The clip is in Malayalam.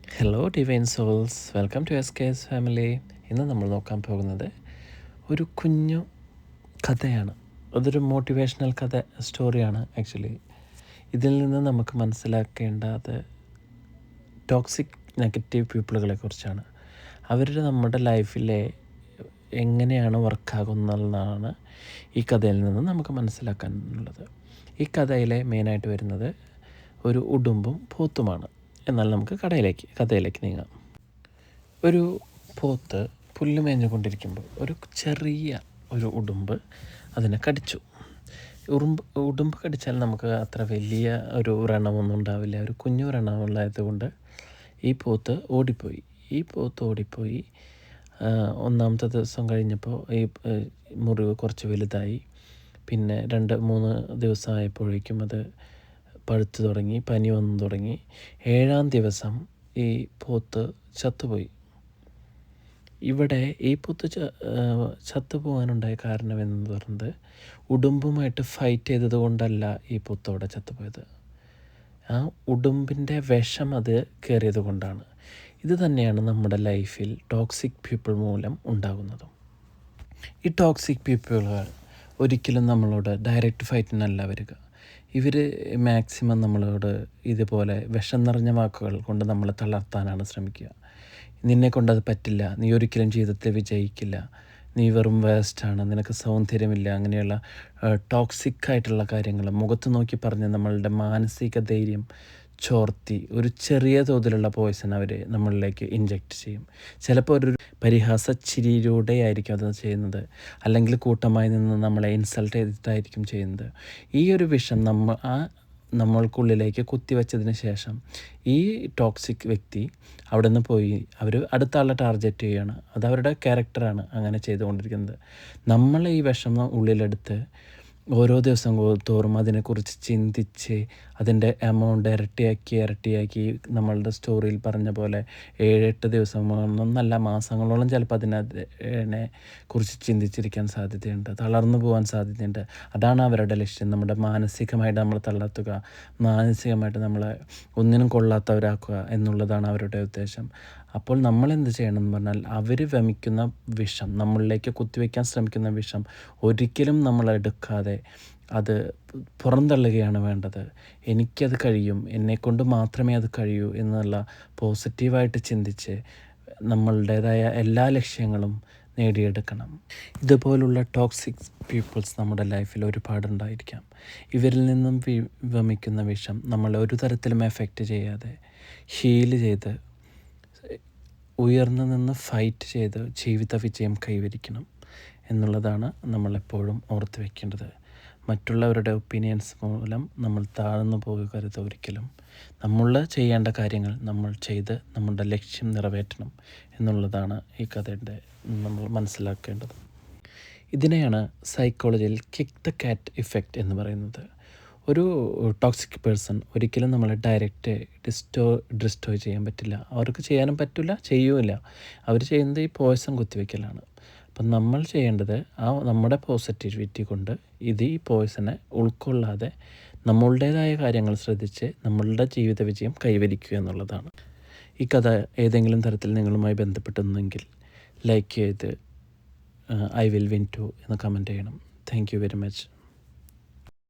Hello divine souls, welcome to S K S family. ഇന്ന് നമ്മൾ നോക്കാൻ പോകുന്നത് ഒരു കുഞ്ഞു കഥയാണ്. അതൊരു മോട്ടിവേഷണൽ സ്റ്റോറിയാണ് ആക്ച്വലി. ഇതിൽ നിന്ന് നമുക്ക് മനസ്സിലാക്കേണ്ടത് ടോക്സിക് നെഗറ്റീവ് പീപ്പിളുകളെ കുറിച്ചാണ്. അവർ നമ്മുടെ ലൈഫിലെ എങ്ങനെയാണ് വർക്കാകുന്നതെന്നാണ് ഈ കഥയിൽ നിന്ന് നമുക്ക് മനസ്സിലാക്കാനുള്ളത്. ഈ കഥയിലെ മെയിനായിട്ട് വരുന്നത് ഒരു ഉടുമ്പും പോത്തുമാണ്. എന്നാൽ നമുക്ക് കഥയിലേക്ക് നീങ്ങാം. ഒരു പോത്ത് പുല്ല് മേഞ്ഞുകൊണ്ടിരിക്കുമ്പോൾ ഒരു ചെറിയ ഒരു ഉടുമ്പ് അതിനെ കടിച്ചു. ഉടുമ്പ് കടിച്ചാൽ നമുക്ക് അത്ര വലിയ ഒരു വ്രണമൊന്നും ഉണ്ടാവില്ല. ഒരു കുഞ്ഞു വ്രണമുള്ളതുകൊണ്ട് ഈ പോത്ത് ഓടിപ്പോയി. ഒന്നാമത്തെ ദിവസം കഴിഞ്ഞപ്പോൾ ഈ മുറിവ് കുറച്ച് വലുതായി. പിന്നെ 2-3 ദിവസമായപ്പോഴേക്കും അത് പഴുത്തു തുടങ്ങി, പനി വന്നു തുടങ്ങി. 7-ാം ദിവസം ഈ പോത്ത് ചത്തുപോയി. ഇവിടെ ഈ പോത്ത് ചത്തുപോകാനുണ്ടായ കാരണമെന്ന് പറയുന്നത് ഉടുമ്പുമായിട്ട് ഫൈറ്റ് ചെയ്തത് കൊണ്ടല്ല ഈ പോത്ത് അവിടെ ചത്തുപോയത്. ആ ഉടുമ്പിൻ്റെ വിഷം അത് കയറിയത് കൊണ്ടാണ്. ഇത് തന്നെയാണ് നമ്മുടെ ലൈഫിൽ ടോക്സിക് പീപ്പിൾ മൂലം ഉണ്ടാകുന്നതും. ഈ ടോക്സിക് പീപ്പിളുകൾ ഒരിക്കലും നമ്മളോട് ഡയറക്റ്റ് ഫൈറ്റിനല്ല വരിക. ഇവർ മാക്സിമം നമ്മളോട് ഇതുപോലെ വിഷം നിറഞ്ഞ വാക്കുകൾ കൊണ്ട് നമ്മളെ തളർത്താനാണ് ശ്രമിക്കുക. നിന്നെ കൊണ്ടത് പറ്റില്ല, നീ ഒരിക്കലും ജീവിതത്തിൽ വിജയിക്കില്ല, നീ വെറും വേസ്റ്റാണ്, നിനക്ക് സൗന്ദര്യമില്ല, അങ്ങനെയുള്ള ടോക്സിക്കായിട്ടുള്ള കാര്യങ്ങൾ മുഖത്ത് നോക്കി പറഞ്ഞ് നമ്മളുടെ മാനസിക ധൈര്യം ചോർത്തി ഒരു ചെറിയ തോതിലുള്ള പോയ്സൺ അവർ നമ്മളിലേക്ക് ഇൻജെക്റ്റ് ചെയ്യും. ചിലപ്പോൾ ഒരു പരിഹാസച്ചിരിയിലൂടെ ആയിരിക്കും അത് ചെയ്യുന്നത്, അല്ലെങ്കിൽ കൂട്ടമായി നിന്ന് നമ്മളെ ഇൻസൾട്ട് ചെയ്തിട്ടായിരിക്കും ചെയ്യുന്നത്. ഈ ഒരു വിഷം നമ്മൾക്കുള്ളിലേക്ക് കുത്തിവെച്ചതിന് ശേഷം ഈ ടോക്സിക് വ്യക്തി അവിടെ നിന്ന് പോയി അവർ അടുത്ത ആളെ ടാർഗറ്റ് ചെയ്യുകയാണ്. അത് അവരുടെ ക്യാരക്ടറാണ് അങ്ങനെ ചെയ്തുകൊണ്ടിരിക്കുന്നത്. നമ്മൾ ഈ വിഷം ഉള്ളിലെടുത്ത് ഓരോ ദിവസം തോറും അതിനെക്കുറിച്ച് ചിന്തിച്ച് അതിൻ്റെ എമൗണ്ട് ഇരട്ടിയാക്കി നമ്മളുടെ സ്റ്റോറിയിൽ പറഞ്ഞ പോലെ 7-8 ദിവസമൊന്നല്ല മാസങ്ങളോളം ചിലപ്പോൾ അതിനെ കുറിച്ച് ചിന്തിച്ചിരിക്കാൻ സാധ്യതയുണ്ട്, തളർന്നു പോകാൻ സാധ്യതയുണ്ട്. അതാണ് അവരുടെ ലക്ഷ്യം, നമ്മുടെ മാനസികമായിട്ട് നമ്മളെ തളർത്തുക, മാനസികമായിട്ട് നമ്മളെ ഒന്നിനും കൊള്ളാത്തവരാക്കുക എന്നുള്ളതാണ് അവരുടെ ഉദ്ദേശം. അപ്പോൾ നമ്മൾ എന്ത് ചെയ്യണം എന്ന് പറഞ്ഞാൽ, അവർ വമിക്കുന്ന വിഷം, നമ്മളിലേക്ക് കുത്തിവെക്കാൻ ശ്രമിക്കുന്ന വിഷം ഒരിക്കലും നമ്മൾ എടുക്കാതെ അത് പുറന്തള്ളുകയാണ് വേണ്ടത്. എനിക്കത് കഴിയും, എന്നെക്കൊണ്ട് മാത്രമേ അത് കഴിയൂ എന്നുള്ള പോസിറ്റീവായിട്ട് ചിന്തിച്ച് നമ്മളുടേതായ എല്ലാ ലക്ഷ്യങ്ങളും നേടിയെടുക്കണം. ഇതുപോലുള്ള ടോക്സിക് പീപ്പിൾസ് നമ്മുടെ ലൈഫിൽ ഒരുപാടുണ്ടായിരിക്കാം. ഇവരിൽ നിന്നും വമിക്കുന്ന വിഷം നമ്മളെ ഒരു തരത്തിലും എഫക്റ്റ് ചെയ്യാതെ ഹീൽ ചെയ്ത് ഉയർന്നു നിന്ന് ഫൈറ്റ് ചെയ്ത് ജീവിത വിജയം കൈവരിക്കണം എന്നുള്ളതാണ് നമ്മളെപ്പോഴും ഓർത്ത് വയ്ക്കേണ്ടത്. മറ്റുള്ളവരുടെ ഒപ്പീനിയൻസ് മൂലം നമ്മൾ താഴ്ന്നു പോകരുത് ഒരിക്കലും. നമ്മൾ ചെയ്യേണ്ട കാര്യങ്ങൾ നമ്മൾ ചെയ്ത് നമ്മുടെ ലക്ഷ്യം നിറവേറ്റണം എന്നുള്ളതാണ് ഈ കഥയുടെ നമ്മൾ മനസ്സിലാക്കേണ്ടത്. ഇതിനെയാണ് സൈക്കോളജിയിൽ കിക്ക് ദ കാറ്റ് ഇഫക്റ്റ് എന്ന് പറയുന്നത്. ഒരു ടോക്സിക് പേഴ്സൺ ഒരിക്കലും നമ്മളെ ഡയറക്റ്റ് ഡിസ്ട്രോയ് ചെയ്യാൻ പറ്റില്ല. അവർക്ക് ചെയ്യാനും പറ്റില്ല, ചെയ്യുമില്ല. അവർ ചെയ്യുന്നത് ഈ പോയ്സൺ കുത്തിവെക്കലാണ്. അപ്പം നമ്മൾ ചെയ്യേണ്ടത് നമ്മുടെ പോസിറ്റിവിറ്റി കൊണ്ട് ഈ പോയ്സനെ ഉൾക്കൊള്ളാതെ നമ്മളുടേതായ കാര്യങ്ങൾ ശ്രദ്ധിച്ച് നമ്മളുടെ ജീവിത വിജയം കൈവരിക്കുക എന്നുള്ളതാണ്. ഈ കഥ ഏതെങ്കിലും തരത്തിൽ നിങ്ങളുമായി ബന്ധപ്പെട്ടെന്നെങ്കിൽ ലൈക്ക് ചെയ്ത് ഐ വിൽ വിൻ ടു എന്ന് കമൻറ്റ് ചെയ്യണം. Thank you very much.